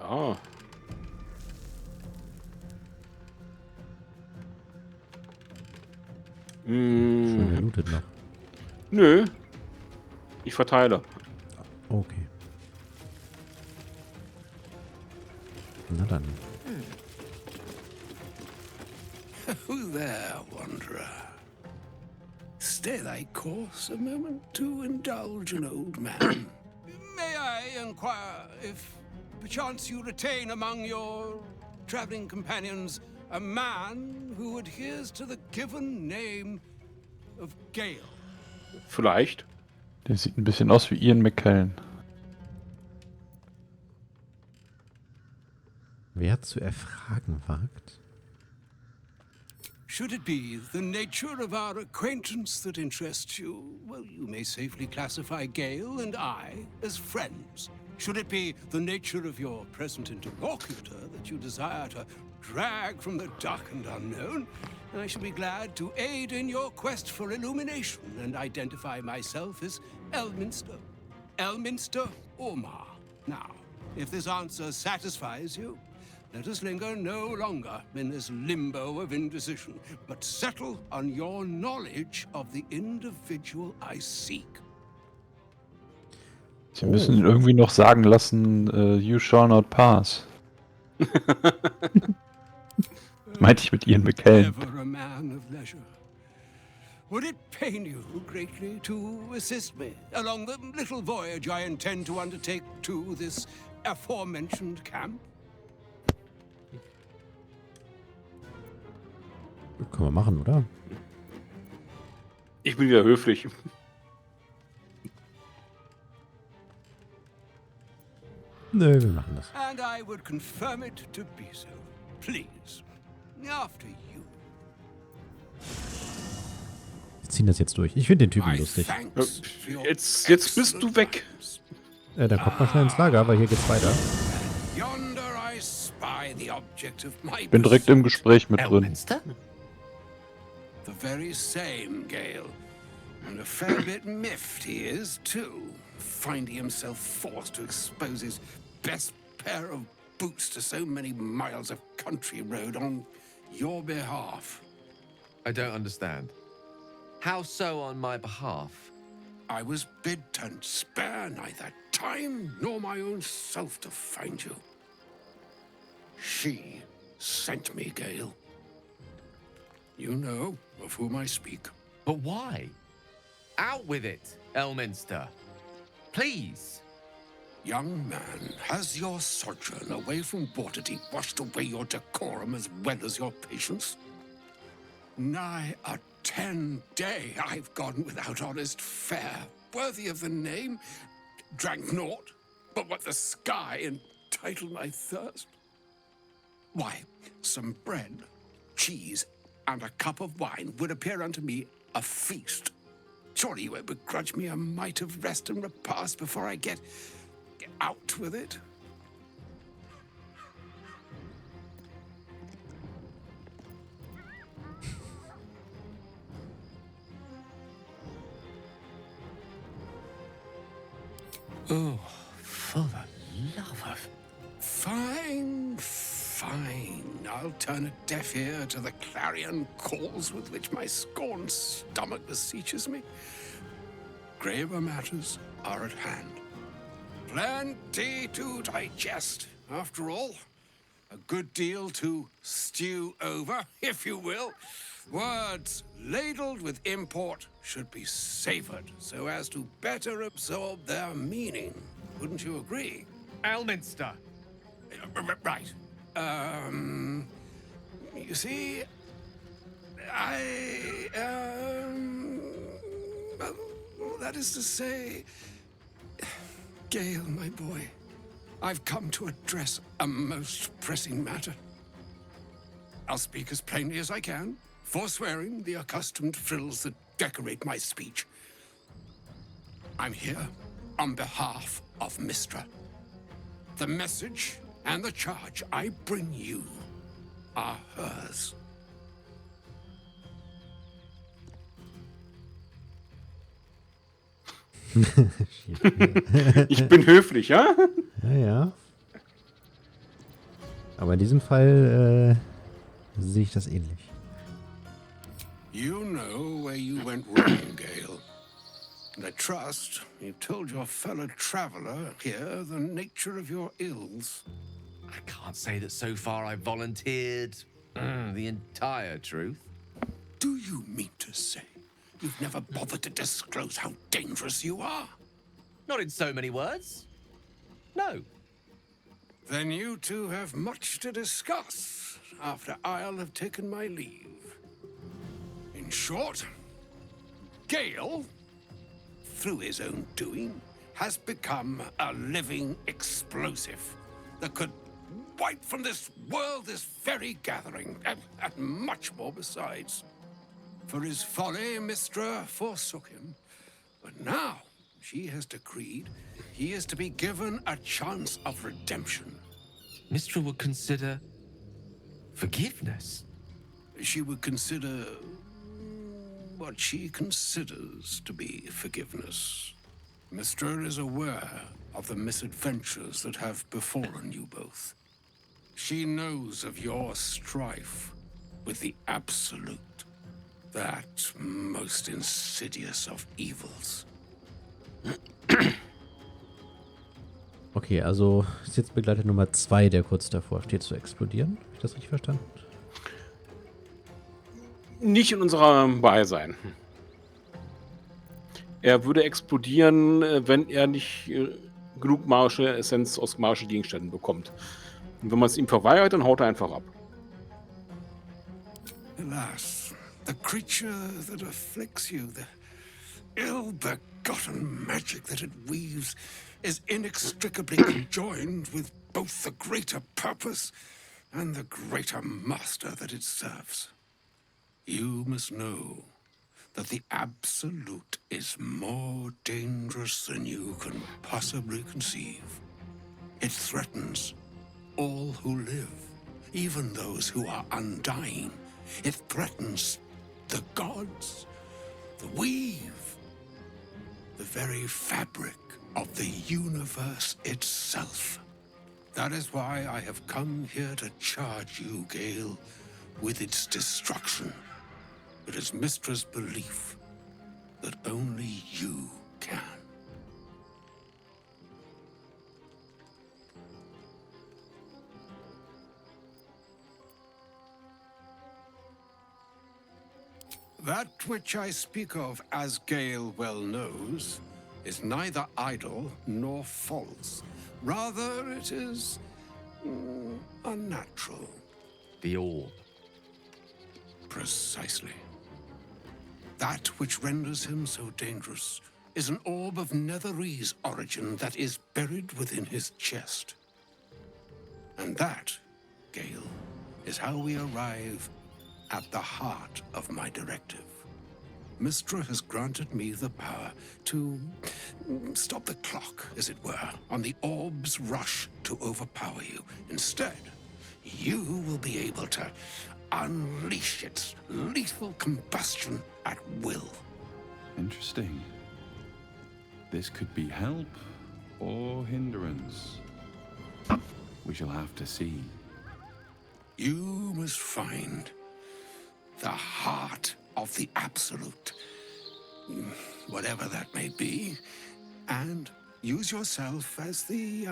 Ja. Schön gelootet noch. Nö. Ich verteile. Okay. Na dann. Who there, wanderer? Stay thy course a moment to indulge an old man. May I inquire if perchance you retain among your traveling companions a man who adheres to the given name of Gale? Vielleicht. Der sieht ein bisschen aus wie Ian McKellen. Wer zu erfragen wagt? Should it be the nature of our acquaintance that interests you, well, you may safely classify Gale and I as friends. Should it be the nature of your present interlocutor that you desire to drag from the dark and unknown, I shall be glad to aid in your quest for illumination and identify myself as Elminster. Elminster Ormar. Now, if this answer satisfies you, let us linger no longer in this limbo of indecision, but settle on your knowledge of the individual I seek. Sie müssen ihn irgendwie noch sagen lassen, you shall not pass. Meinte ich mit Ian McKellen. Ever a man of leisure. Would it pain you greatly to assist me along the little voyage I intend to undertake to this aforementioned camp? Können wir machen, oder? Ich bin wieder höflich. Nö, wir machen das. And I would confirm it to be so. Please, after you. Wir ziehen das jetzt durch. Ich finde den Typen My lustig. thanks for your Jetzt bist du weg. Dann kommt mal schnell ins Lager, weil hier geht's weiter. Yonder I spy the object of my Bin direkt im Gespräch mit drin. Elminster? The very same, Gale. And a fair bit miffed he is, too, finding himself forced to expose his best pair of boots to so many miles of country road on your behalf. I don't understand. How so on my behalf? I was bid to spare neither time nor my own self to find you. She sent me, Gale. You know of whom I speak. But why? Out with it, Elminster. Please. Young man, has your sojourn away from Waterdeep washed away your decorum as well as your patience? Nigh a 10-day I've gone without honest fare, worthy of the name, drank naught but what the sky entitled my thirst. Why, some bread, cheese, and a cup of wine would appear unto me a feast. Surely you won't begrudge me a mite of rest and repast before I get out with it? Oh, for the love of... Fine, fine. I'll turn a deaf ear to the clarion calls with which my scorned stomach beseeches me. Graver matters are at hand. Plenty to digest, after all. A good deal to stew over, if you will. Words ladled with import should be savored so as to better absorb their meaning. Wouldn't you agree? Elminster. Right. You see, well, that is to say, Gale, my boy, I've come to address a most pressing matter. I'll speak as plainly as I can, forswearing the accustomed frills that decorate my speech. I'm here on behalf of Mistra. The message and the charge I bring you are hers. Ich bin höflich, ja? Ja, ja. Aber in diesem Fall sehe ich das ähnlich. You know where you went wrong, Gale. And I trust you told your fellow traveler here the nature of your ills. I can't say that so far I've volunteered the entire truth. Do you mean to say you've never bothered to disclose how dangerous you are? Not in so many words. No. Then you two have much to discuss after I'll have taken my leave. In short, Gale, through his own doing, has become a living explosive that could wipe from this world this very gathering, and much more besides. For his folly, Mistra forsook him, but now she has decreed he is to be given a chance of redemption. Mistra would consider forgiveness. She would consider what she considers to be forgiveness. Mistra is aware of the misadventures that have befallen you both. She knows of your strife with the Absolute, that most insidious of evils. Okay, also ist jetzt Begleiter Nummer 2, der kurz davor steht zu explodieren. Habe ich das richtig verstanden? Nicht in unserem Beisein. Er würde explodieren, wenn er nicht genug magische Essenz aus magischen Gegenständen bekommt. Und wenn man es ihm verweigert, dann haut er einfach ab. Alas, the creature that afflicts you, the ill-begotten magic that it weaves, is inextricably conjoined with both the greater purpose and the greater master that it serves. You must know that the Absolute is more dangerous than you can possibly conceive. It threatens all who live, even those who are undying. It threatens the gods, the weave, the very fabric of the universe itself. That is why I have come here to charge you, Gale, with its destruction. It is Mistra's belief that only you can. That which I speak of, as Gale well knows, is neither idle nor false. Rather, it is unnatural. The orb. Precisely. That which renders him so dangerous is an orb of Netherese origin that is buried within his chest. And that, Gale, is how we arrive at the heart of my directive. Mistra has granted me the power to stop the clock, as it were, on the orb's rush to overpower you. Instead, you will be able to unleash its lethal combustion at will. Interesting. This could be help or hindrance. We shall have to see. You must find the heart of the Absolute, whatever that may be, and use yourself as the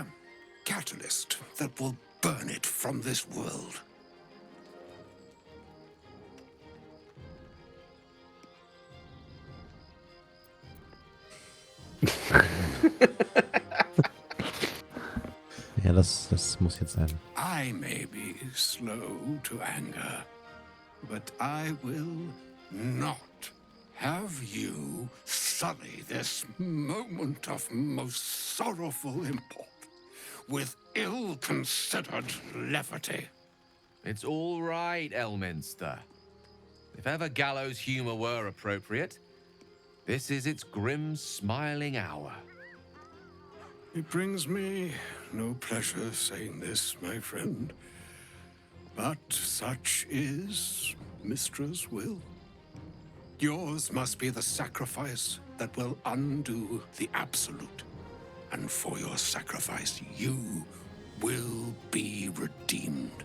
catalyst that will burn it from this world. Ja, das muss jetzt sein. I may be slow to anger, but I will not have you sully this moment of most sorrowful import with ill-considered levity. It's all right, Elminster. If ever gallows humor were appropriate, this is its grim, smiling hour. It brings me no pleasure saying this, my friend, but such is Mistra's will. Yours must be the sacrifice that will undo the Absolute, and for your sacrifice you will be redeemed.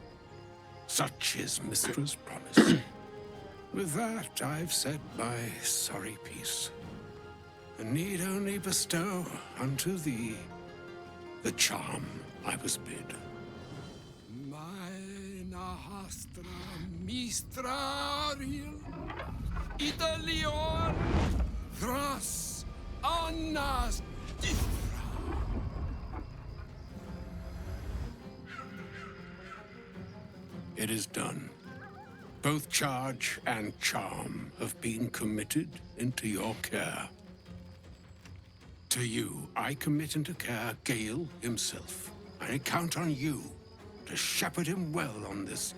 Such is Mystra's promise. With that, I've said my sorry piece, and need only bestow unto thee the charm I was bid. Mina hastra mistrariel Italion thras annas difra. It is done. Both charge and charm have been committed into your care. To you, I commit into care Gale himself. I count on you to shepherd him well on this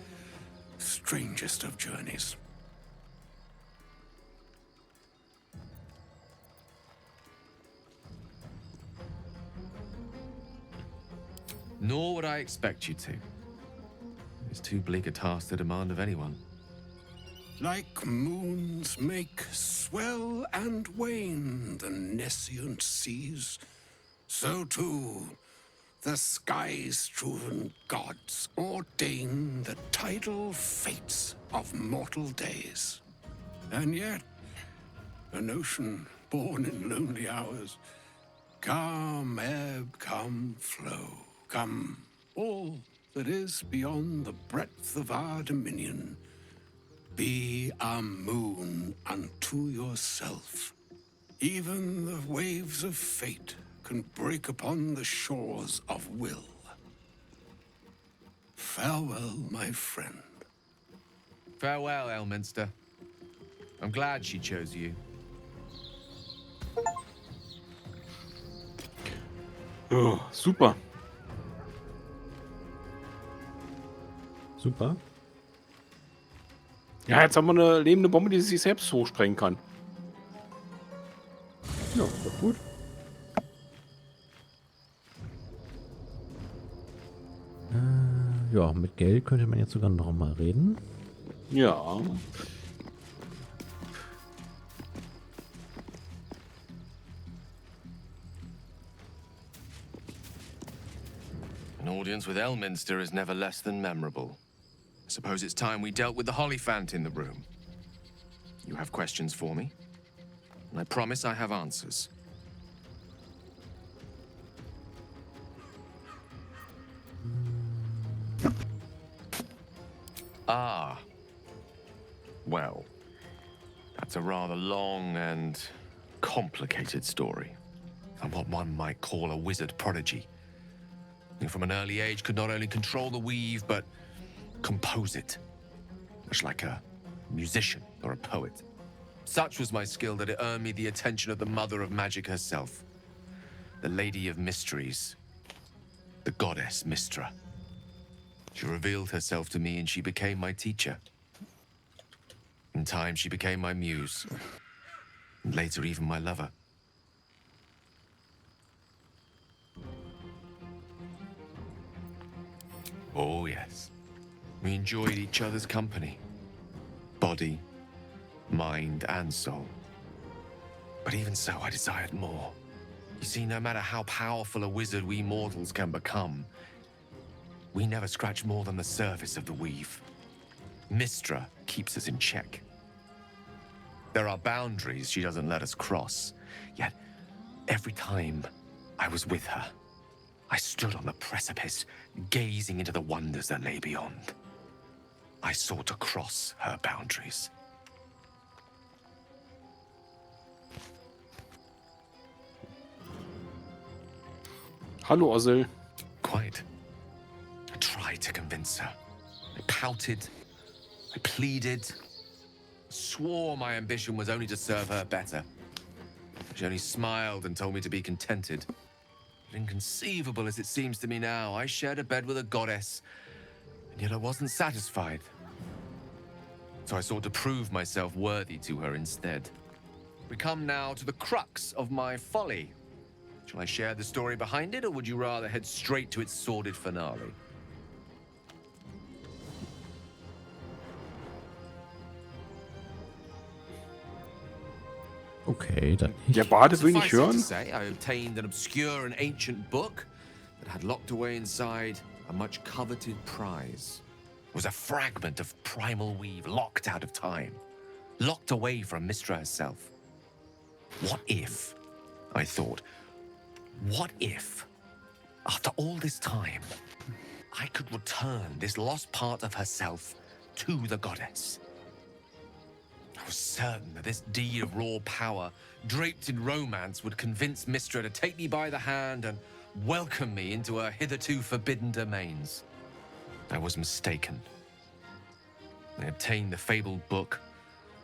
strangest of journeys. Nor would I expect you to. It's too bleak a task to demand of anyone. Like moons make swell and wane the nescient seas, so too the sky-strewn gods ordain the tidal fates of mortal days. And yet, an ocean born in lonely hours, come ebb, come flow, come all that is beyond the breadth of our dominion. Be a moon unto yourself. Even the waves of fate can break upon the shores of will. Farewell, my friend. Farewell, Elminster. I'm glad she chose you. Oh, super. Super. Ja, jetzt haben wir eine lebende Bombe, die sich selbst hochsprengen kann. Ja, ist doch gut. Ja, mit Geld könnte man jetzt sogar noch mal reden. Ja. An audience with Elminster is never less than memorable. I suppose it's time we dealt with the Hollyphant in the room. You have questions for me, and I promise I have answers. Ah. Well, that's a rather long and complicated story. I'm what one might call a wizard prodigy. Who from an early age could not only control the weave, but compose it. Much like a musician or a poet. Such was my skill that it earned me the attention of the mother of magic herself. The Lady of Mysteries. The goddess Mystra. She revealed herself to me and she became my teacher. In time, she became my muse. And later, even my lover. Oh, yes. We enjoyed each other's company. Body, mind, and soul. But even so, I desired more. You see, no matter how powerful a wizard we mortals can become, we never scratch more than the surface of the weave. Mystra keeps us in check. There are boundaries she doesn't let us cross. Yet, every time I was with her, I stood on the precipice, gazing into the wonders that lay beyond. I sought to cross her boundaries. Hallo, Ossel. Quite. I tried to convince her. I pouted. I pleaded. Swore my ambition was only to serve her better. She only smiled and told me to be contented. But inconceivable as it seems to me now, I shared a bed with a goddess, and yet I wasn't satisfied. So I sought to prove myself worthy to her instead. We come now to the crux of my folly. Shall I share the story behind it, or would you rather head straight to its sordid finale? Okay, dann nicht. Der Bade will nicht Suffice it to hören. say, I obtained an obscure and ancient book that had locked away inside a much coveted prize. was a fragment of primal weave locked out of time, locked away from Mystra herself. What if, I thought, what if, after all this time, I could return this lost part of herself to the goddess? I was certain that this deed of raw power, draped in romance, would convince Mystra to take me by the hand and welcome me into her hitherto forbidden domains. I was mistaken. I obtained the fabled book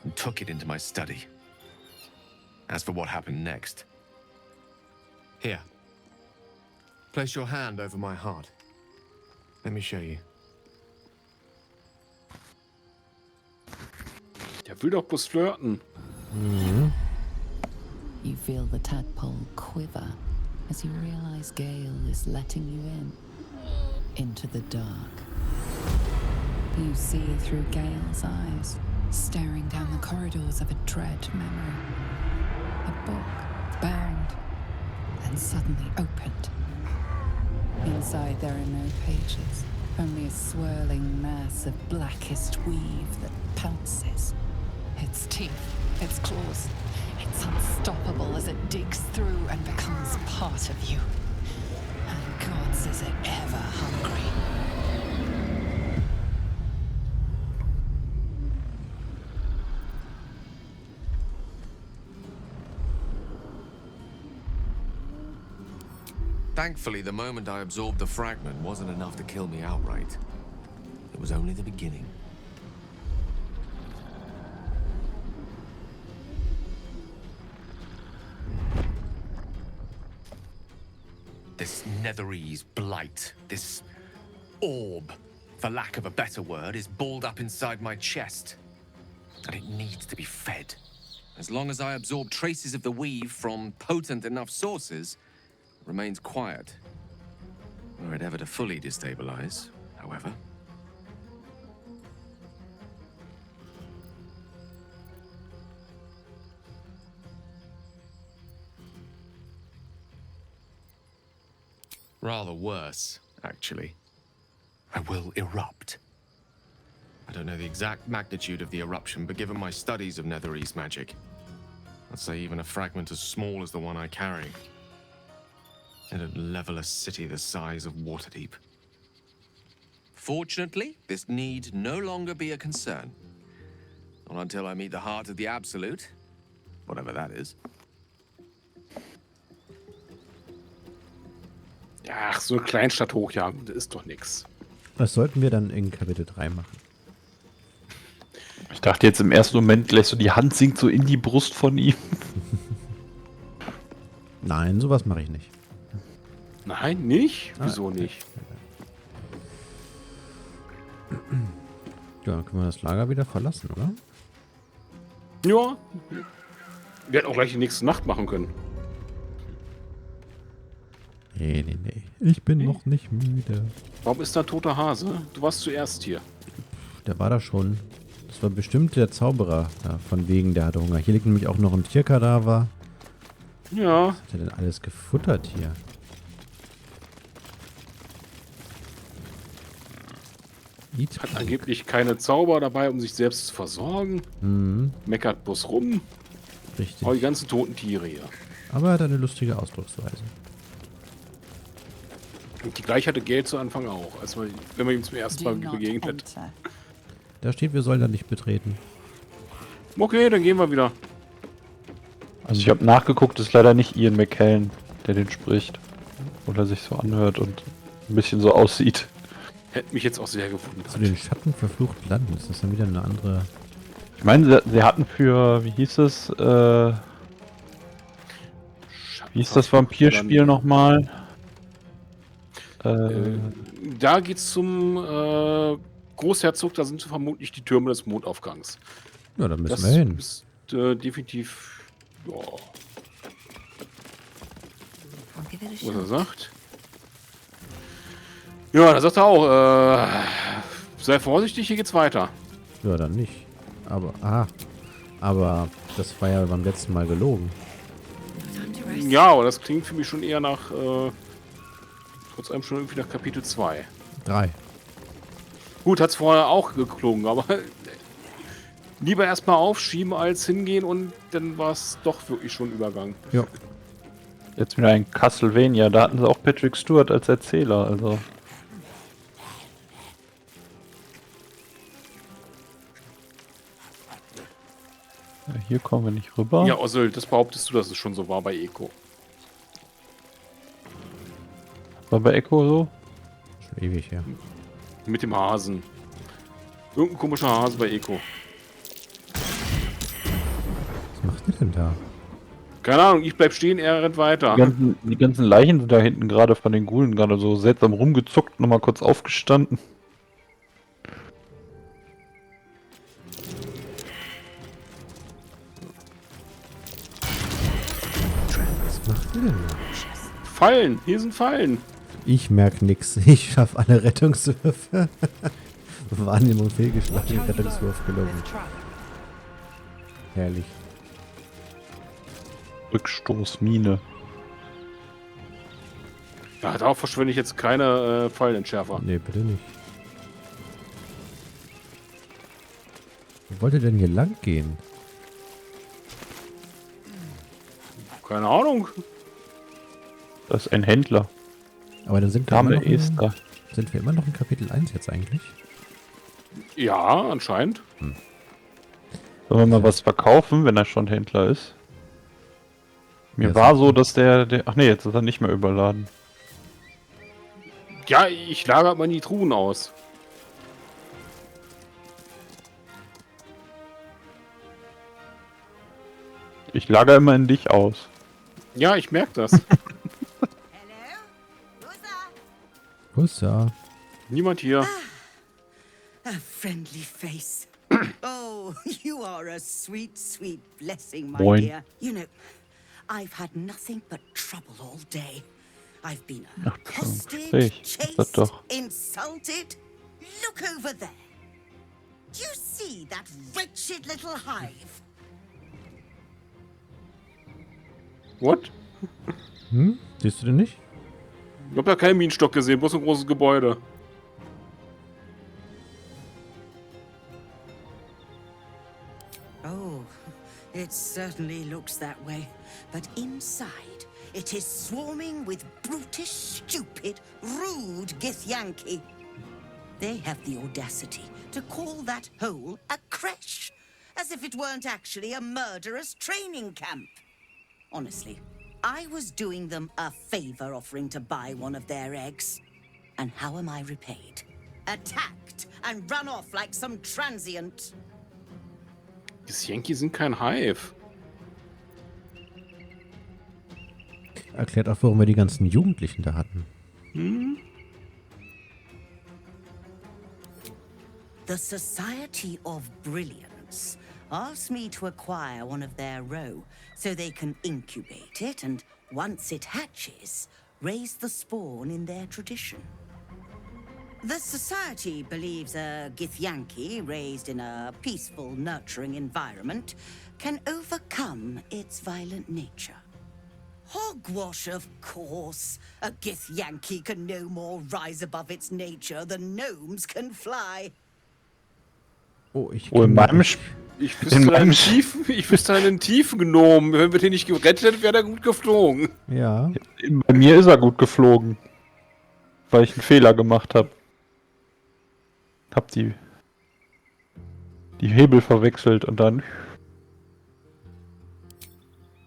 and took it into my study. As for what happened next, here, place your hand over my heart. Let me show you. Der will doch bloß flirten. You feel the tadpole quiver as you realize Gale is letting you into the dark. You see through Gale's eyes, staring down the corridors of a dread memory. A book, bound, and suddenly opened. Inside there are no pages, only a swirling mass of blackest weave that pounces. Its teeth, its claws, it's unstoppable as it digs through and becomes part of you. And gods, is it ever hungry. Thankfully, the moment I absorbed the fragment wasn't enough to kill me outright. It was only the beginning. This Netherese blight, this orb, for lack of a better word, is balled up inside my chest. And it needs to be fed. As long as I absorb traces of the weave from potent enough sources, it remains quiet. Were it ever to fully destabilize, however. Rather worse, actually. I will erupt. I don't know the exact magnitude of the eruption, but given my studies of Netherese magic, I'd say even a fragment as small as the one I carry, it'd level a city the size of Waterdeep. Fortunately, this need no longer be a concern. Not until I meet the heart of the Absolute, whatever that is. Ach, so eine Kleinstadt hochjagen, das ist doch nix. Was sollten wir dann in Kapitel 3 machen? Ich dachte jetzt im ersten Moment gleich so, die Hand sinkt so in die Brust von ihm. Nein, sowas mache ich nicht. Nein, nicht? Wieso nicht? Ja, dann können wir das Lager wieder verlassen, oder? Ja. Wir hätten auch gleich die nächste Nacht machen können. Nee. Ich bin noch nicht müde. Warum ist da ein toter Hase? Du warst zuerst hier. Der war da schon. Das war bestimmt der Zauberer. Da, von wegen, der hatte Hunger. Hier liegt nämlich auch noch ein Tierkadaver. Ja. Was hat er denn alles gefuttert hier? Hat angeblich keine Zauber dabei, um sich selbst zu versorgen. Mhm. Meckert bloß rum. Richtig. Oh, die ganzen toten Tiere hier. Aber er hat eine lustige Ausdrucksweise. Und die gleich hatte Geld zu Anfang auch, wenn man ihm zum ersten Mal Do not begegnet. enter. Da steht, wir sollen da nicht betreten. Okay, dann gehen wir wieder. Also ich habe nachgeguckt, ist leider nicht Ian McKellen, der den spricht. Oder sich so anhört und ein bisschen so aussieht. Hätte mich jetzt auch sehr gewundert. Zu den Schatten verflucht landen. Ist das dann wieder eine andere... Ich meine, sie hatten für, wie hieß es, wie hieß das Vampirspiel nochmal? Da geht's zum Großherzog, da sind vermutlich die Türme des Mondaufgangs. Ja, da müssen Das wir hin. ist definitiv, ja, I'll give it a was er shot. sagt. Ja, da sagt er auch, sei vorsichtig, hier geht's weiter. Ja, dann nicht. Aber das war ja beim letzten Mal gelogen. Time to rest. Ja, aber das klingt für mich schon eher nach, trotz allem schon irgendwie nach Kapitel 2. 3. Gut, hat's vorher auch geklungen, aber lieber erstmal aufschieben als hingehen und dann war es doch wirklich schon Übergang. Ja. Jetzt wieder ein Castlevania, da hatten sie auch Patrick Stewart als Erzähler, also. Ja, hier kommen wir nicht rüber. Ja, Ossel, das behauptest du, dass es schon so war bei Eco. War bei Echo so? Schon ewig, ja. Mit dem Hasen. Irgendein komischer Hase bei Eco. Was macht ihr denn da? Keine Ahnung, ich bleib stehen, er rennt weiter. Die ganzen Leichen sind da hinten gerade von den Ghoulen gerade so seltsam rumgezuckt, nochmal kurz aufgestanden. Was macht ihr denn da? Fallen, hier sind Fallen. Ich merk nix. Ich schaff alle Rettungswürfe. Wahrnehmung fehlgeschlagen, Rettungswurf gelungen. Herrlich. Rückstoßmine. Ja, darauf verschwende ich jetzt keine Fallenentschärfer. Nee, bitte nicht. Wo wollt ihr denn hier lang gehen? Keine Ahnung. Das ist ein Händler. Aber dann sind wir, Dame immer noch ist da. sind wir immer noch in Kapitel 1 jetzt eigentlich? Ja, anscheinend. Sollen wir mal was verkaufen, wenn er schon Händler ist? Mir Ja, war so. so, dass der... Ach nee, jetzt ist er nicht mehr überladen. Ja, ich lagere mal die Truhen aus. Ich lager immer in dich aus. Ja, ich merke das. Hello? Who's that? Hussa. Niemand hier. A friendly face. Oh, you are a sweet, sweet blessing, my Moin. dear. You know, I've had nothing but trouble all day. I've been Ach, accosted, Gespräch. Ist das chased, doch. insulted. Look over there. Do you see that wretched little hive? What? Hm? Siehst du den nicht? Ich hab da keinen Bienenstock gesehen, bloß ein großes Gebäude. Oh, it certainly looks that way. But inside, it is swarming with brutish, stupid, rude Githyanki. They have the audacity to call that hole a creche, as if it weren't actually a murderous training camp. Honestly, I was doing them a favor offering to buy one of their eggs. And how am I repaid? Attacked and run off like some transient. Die Yankee sind kein Hive. Erklärt auch, warum wir die ganzen Jugendlichen da hatten. The Society of Brilliance asked me to acquire one of their roe so they can incubate it and, once it hatches, raise the spawn in their tradition. The Society believes a Githyanki raised in a peaceful, nurturing environment can overcome its violent nature. Hogwash, of course. A Githyanki can no more rise above its nature than gnomes can fly. Oh, ich Oh, in kenn- meinem Ich In meinem wüsste einen Tiefen genommen. Wenn wir den nicht gerettet hätten, wäre der gut geflogen. Ja. Bei mir ist er gut geflogen. Weil ich einen Fehler gemacht habe. Hab die Hebel verwechselt und dann...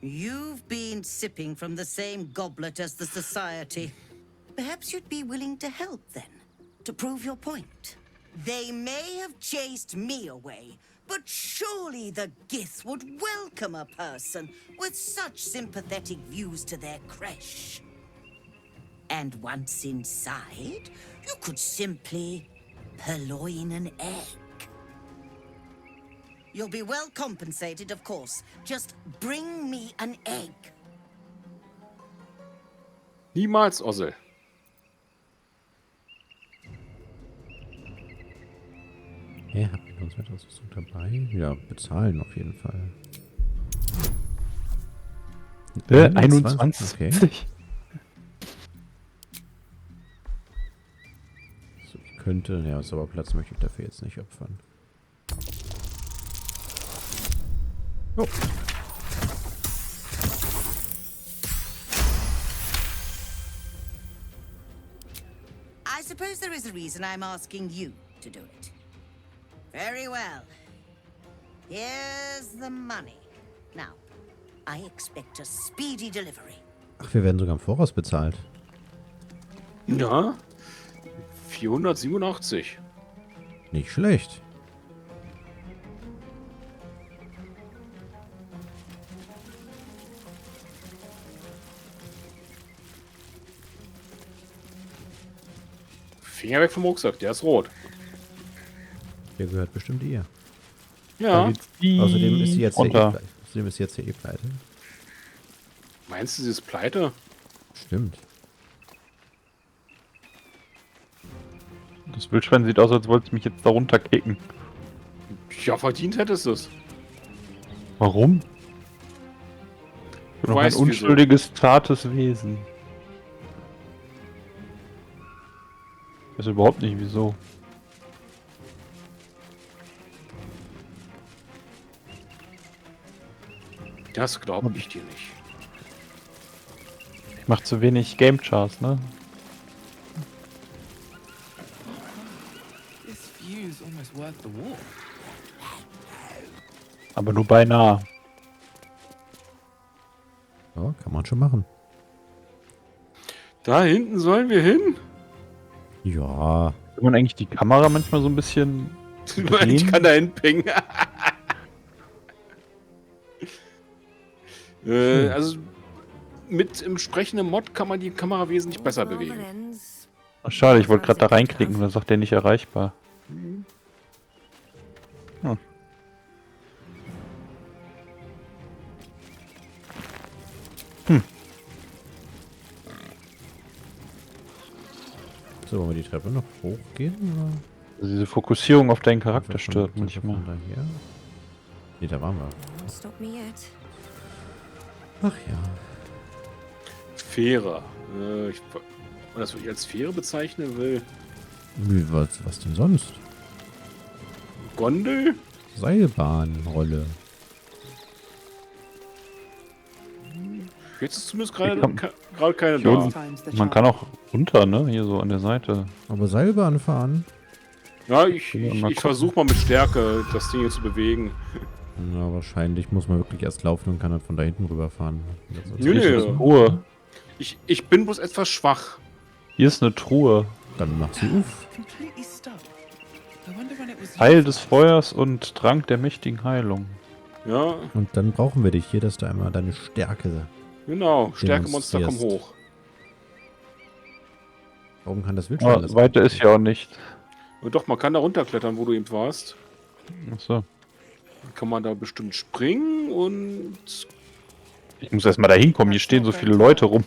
You've been sipping from the same goblet as the Society. Perhaps you'd be willing to help then, to prove your point. They may have chased me away, but surely the Gith would welcome a person with such sympathetic views to their creche. And once inside, you could simply purloin an egg. You'll be well compensated, of course. Just bring me an egg. Niemals, Ossel. Hä, habt ihr uns Wetterausrüstung dabei? Ja, bezahlen auf jeden Fall. 21. Okay. So, könnte. Ja, aber Platz möchte ich dafür jetzt nicht opfern. Oh. I suppose there is a reason I'm asking you to do it. Very well. Here's the money. Now, I expect a speedy delivery. Ach, wir werden sogar im Voraus bezahlt. Ja. 487. Nicht schlecht. Finger weg vom Rucksack, der ist rot. Der gehört bestimmt ihr. Ja. Außerdem ist sie jetzt runter. Außerdem ist sie jetzt eh pleite. Meinst du, sie ist pleite? Stimmt. Das Wildschwein sieht aus, als wollte es mich jetzt da runterkicken. Ja, verdient hättest du es. Warum? Ich bin doch ein Weißt wieso. unschuldiges, zartes Wesen. Ich weiß überhaupt nicht, wieso. Das glaube ich dir nicht. Ich mach zu wenig Game Chars, ne? This view's almost worth the walk. Aber nur beinahe. Ja, kann man schon machen. Da hinten sollen wir hin? Ja. Kann man eigentlich die Kamera manchmal so ein bisschen Ich drehen? kann da hinpingen. Also mit entsprechenden Mod kann man die Kamera wesentlich besser bewegen. Ach, schade, ich wollte gerade da reinklicken und dann sagt der nicht erreichbar. Hm. So, wollen wir die Treppe noch hochgehen? Oder? Also diese Fokussierung auf deinen Charakter Einfach stört von manchmal. daher? Nee, da waren wir. Stop me yet. Ach ja. Fähre. Wenn das ich als Fähre bezeichnen will. Was denn sonst? Gondel? Seilbahnrolle. Jetzt ist zumindest Hier gerade kommt- gerade keine Hier da. unten- Time's the Man charm. kann auch runter, ne? Hier so an der Seite. Aber Seilbahn fahren? Ja, ich Mal gucken. versuche mal mit Stärke das Ding hier zu bewegen. Na, wahrscheinlich muss man wirklich erst laufen und kann dann von da hinten rüberfahren. Das ist Nö, Hier ist nö. eine Truhe. Ich bin bloß etwas schwach. Hier ist eine Truhe. Dann macht sie uff. Completely stuck. I wonder when it was Heil used des last. Feuers und Trank der mächtigen Heilung. Ja, Und dann brauchen wir dich hier, dass du einmal deine Stärke. genau. Stärkemonster, komm Demonstrierst. hoch. Warum kann das Wildschwein Aber das? weiter ist ja auch nicht. Und doch, man kann da runterklettern, wo du eben warst. Achso. Dann kann man da bestimmt springen und... Ich muss erstmal da hinkommen. Hier stehen so viele Leute rum.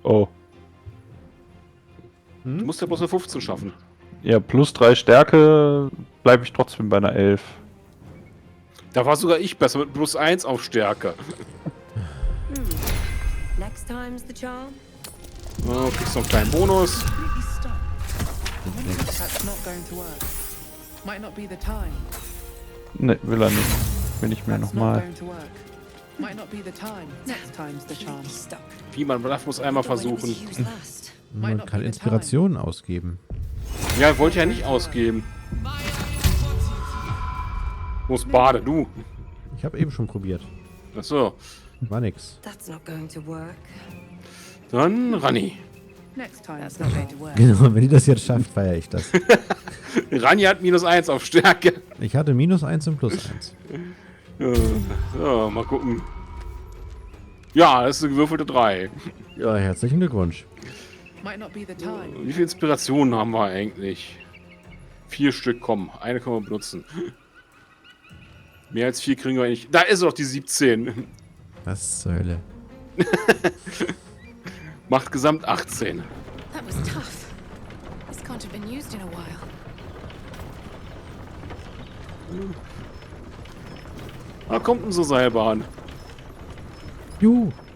Oh. Du musst ja bloß eine 15 schaffen. Ja, plus 3 Stärke bleibe ich trotzdem bei einer 11. Da war sogar ich besser mit plus 1 auf Stärke. Next time's the charm. Oh, kriegst noch einen kleinen Bonus. Completely stuck. I wonder if that's not going to work. Might not be the time. Ne, will er nicht. Will ich mir That's not nochmal. going to work. Might not be the time. Next time's the charm. Stuck. Wie, man darf muss einmal versuchen. Man kann Inspirationen ausgeben. Ja, wollte ich ja nicht ausgeben. Muss Bade, du. Ich habe eben schon probiert. Achso. War nix. That's not going to work. Dann Rani. Next time's That's the not charm. going to work. Genau, wenn die das jetzt schafft, feiere ich das. Rani hat minus 1 auf Stärke. Ich hatte -1 und +1. So, mal gucken. Ja, das ist eine gewürfelte 3. Ja, herzlichen Glückwunsch. Might not be the time. Wie viele Inspirationen haben wir eigentlich? 4 Stück, komm. Eine können wir benutzen. Mehr als 4 kriegen wir nicht. Da ist doch die 17. Was zur Hölle? Macht gesamt 18. That was tough. This can't have been used in a while. Da kommt unsere Seilbahn. Juhu.